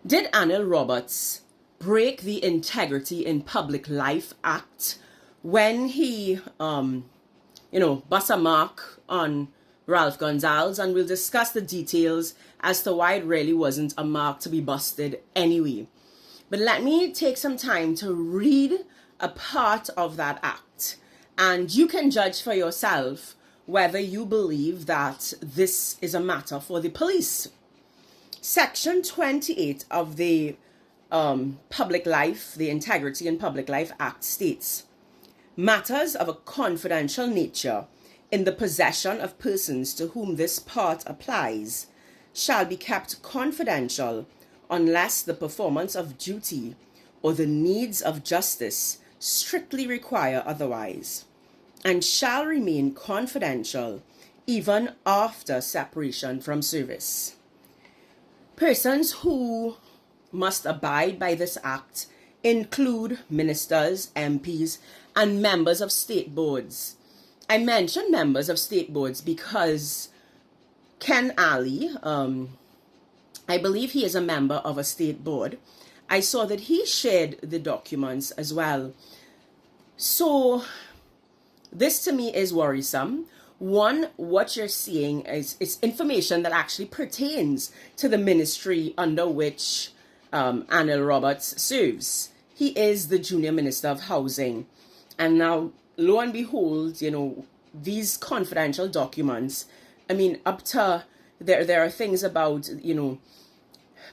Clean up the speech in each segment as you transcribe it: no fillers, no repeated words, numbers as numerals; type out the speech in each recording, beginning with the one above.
Did Anil Roberts break the Integrity in Public Life Act when he, bust a mark on Ralph Gonsalves? And we'll discuss the details as to why it really wasn't a mark to be busted anyway. But let me take some time to read a part of that act, and you can judge for yourself whether you believe that this is a matter for the police. Section 28 of the Public Life, the Integrity in Public Life Act states, matters of a confidential nature in the possession of persons to whom this part applies shall be kept confidential unless the performance of duty or the needs of justice strictly require otherwise, and shall remain confidential even after separation from service. Persons who must abide by this act include ministers, MPs, and members of state boards. I mention members of state boards because Ken Ali, I believe he is a member of a state board. I saw that he shared the documents as well. So this to me is worrisome. One, what you're seeing is information that actually pertains to the ministry under which Anil Roberts serves. He is the junior minister of housing. And now, lo and behold, these confidential documents, up to, there are things about,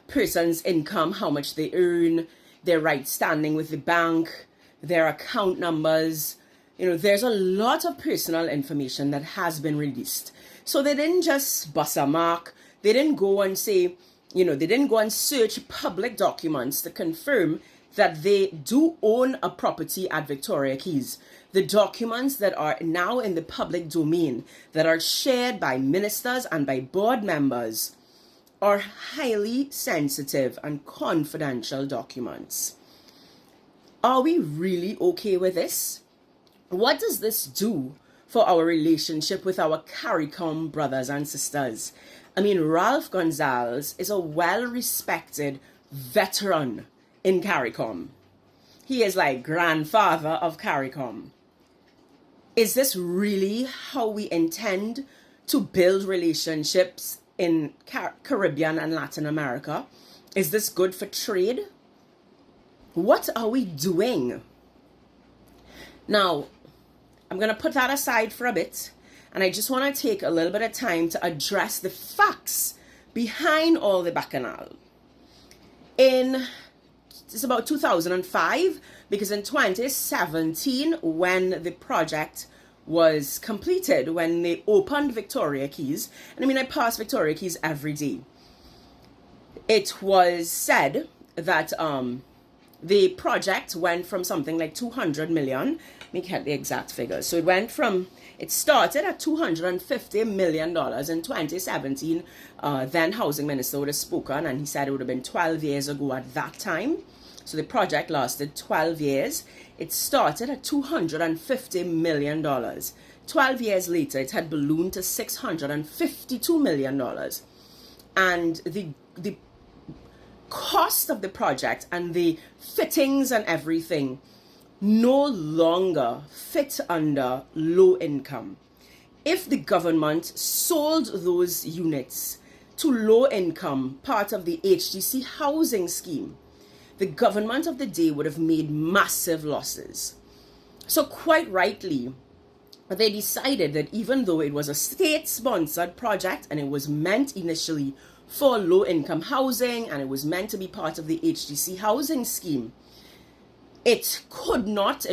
person's income, how much they earn, their right standing with the bank, their account numbers. There's a lot of personal information that has been released. So they didn't just bust a mark. They didn't go and say, they didn't go and search public documents to confirm that they do own a property at Victoria Keys. The documents that are now in the public domain, that are shared by ministers and by board members, are highly sensitive and confidential documents. Are we really okay with this? What does this do for our relationship with our CARICOM brothers and sisters? Ralph Gonsalves is a well-respected veteran in CARICOM. He is like grandfather of CARICOM. Is this really how we intend to build relationships in Caribbean and Latin America? Is this good for trade? What are we doing? Now, I'm going to put that aside for a bit, and I just want to take a little bit of time to address the facts behind all the bacchanal. It's about 2005, because in 2017, when the project was completed, when they opened Victoria Keys, and I pass Victoria Keys every day, it was said that the project went from something like 200 million. Let me get the exact figures. So it started at $250 million in 2017. Then Housing Minister would have spoken, and he said it would have been 12 years ago at that time. So the project lasted 12 years. It started at $250 million. 12 years later, it had ballooned to $652 million. And the cost of the project and the fittings and everything no longer fit under low income. If the government sold those units to low income, part of the HDC housing scheme, the government of the day would have made massive losses. So quite rightly, they decided that even though it was a state-sponsored project and it was meant initially for low-income housing and it was meant to be part of the HDC housing scheme, it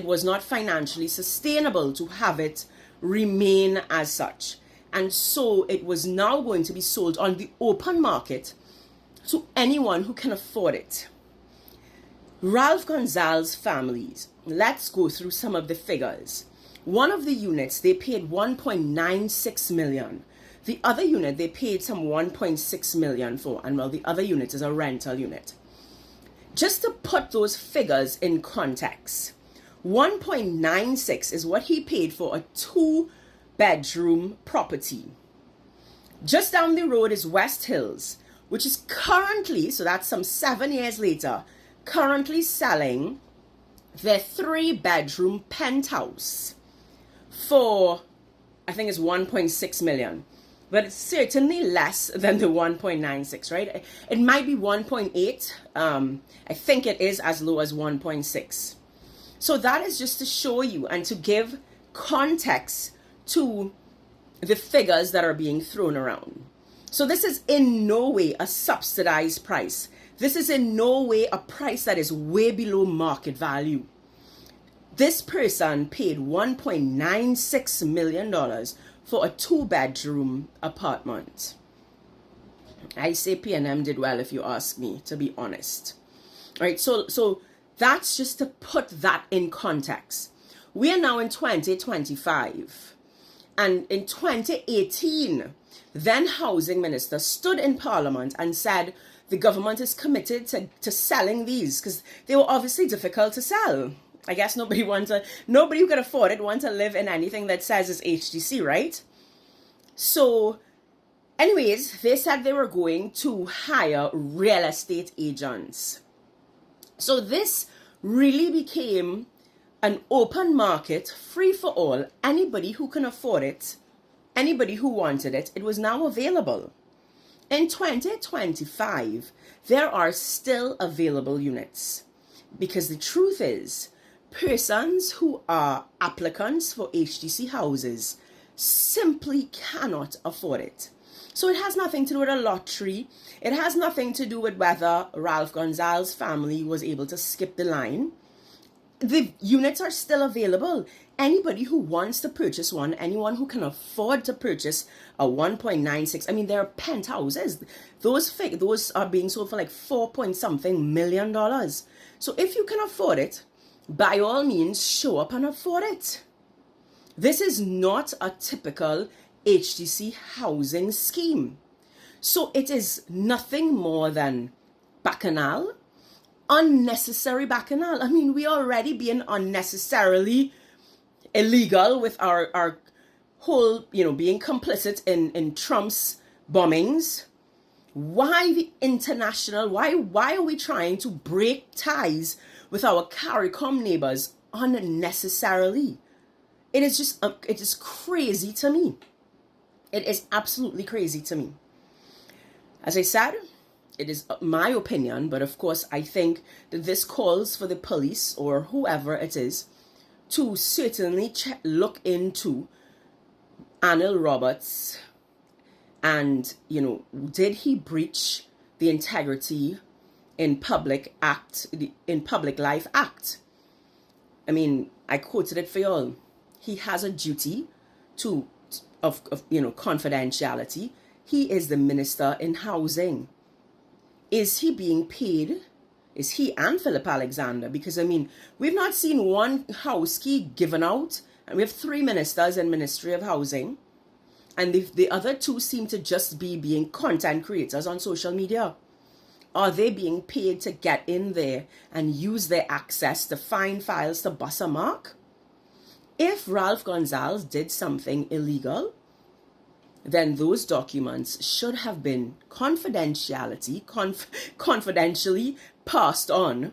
was not financially sustainable to have it remain as such. And so it was now going to be sold on the open market to anyone who can afford it. Ralph Gonsalves' families, let's go through some of the figures. One of the units, they paid 1.96 million. The other unit, they paid some 1.6 million for, and the other unit is a rental unit. Just to put those figures in context, 1.96 is what he paid for a 2-bedroom property. Just down the road is West Hills, which is currently, so that's some 7 years later, currently selling their 3-bedroom penthouse for, I think it's 1.6 million. But it's certainly less than the 1.96, right? It might be 1.8. I think it is as low as 1.6. So that is just to show you and to give context to the figures that are being thrown around. So this is in no way a subsidized price. This is in no way a price that is way below market value. This person paid $1.96 million for a 2-bedroom apartment. I say P&M did well, if you ask me, to be honest. All right, so that's just to put that in context. We are now in 2025. And in 2018, then Housing Minister stood in Parliament and said the government is committed to selling these because they were obviously difficult to sell. I guess nobody who could afford it wants to live in anything that says it's HDC, right? So, anyways, they said they were going to hire real estate agents. So this really became an open market, free for all. Anybody who can afford it, anybody who wanted it, it was now available. In 2025, there are still available units. Because the truth is, persons who are applicants for HDC houses simply cannot afford it. So it has nothing to do with a lottery. It has nothing to do with whether Ralph Gonzalez's family was able to skip the line. The units are still available. Anybody who wants to purchase one, anyone who can afford to purchase a 1.96, I mean, there are penthouses. Those are being sold for like $4-point-something million. So if you can afford it, by all means, show up and afford it. This is not a typical HDC housing scheme. So it is nothing more than bacchanal, unnecessary bacchanal. I mean, we are already being unnecessarily illegal with our whole, being complicit in Trump's bombings. Why the international? Why are we trying to break ties with our CARICOM neighbors unnecessarily? It is crazy to me. It is absolutely crazy to me. As I said, it is my opinion, but of course I think that this calls for the police or whoever it is to certainly look into Anil Roberts and, did he breach the Integrity in Public Life Act? I mean, I quoted it for y'all. He has a duty of confidentiality. He is the Minister in Housing. Is he being paid? Is he and Philip Alexander? Because, I mean, we've not seen one house key given out. And we have 3 ministers in Ministry of Housing. And the other 2 seem to just be being content creators on social media. Are they being paid to get in there and use their access to find files to bust a mark? If Ralph Gonzalez did something illegal, then those documents should have been confidentially passed on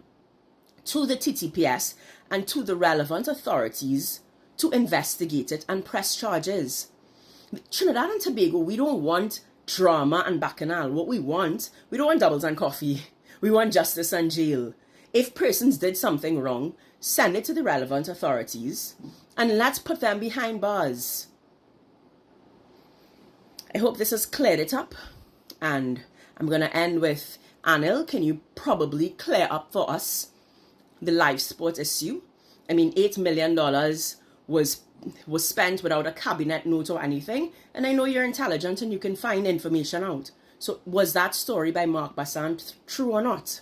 to the TTPS and to the relevant authorities to investigate it and press charges. Trinidad and Tobago, we don't want drama and bacchanal. What we don't want doubles and coffee. We want justice and jail. If persons did something wrong, send it to the relevant authorities and let's put them behind bars. I hope this has cleared it up. And I'm going to end with, Anil, can you probably clear up for us the live sport issue? I mean, $8 million was spent without a cabinet note or anything. And I know you're intelligent and you can find information out. So was that story by Mark Bassant true or not?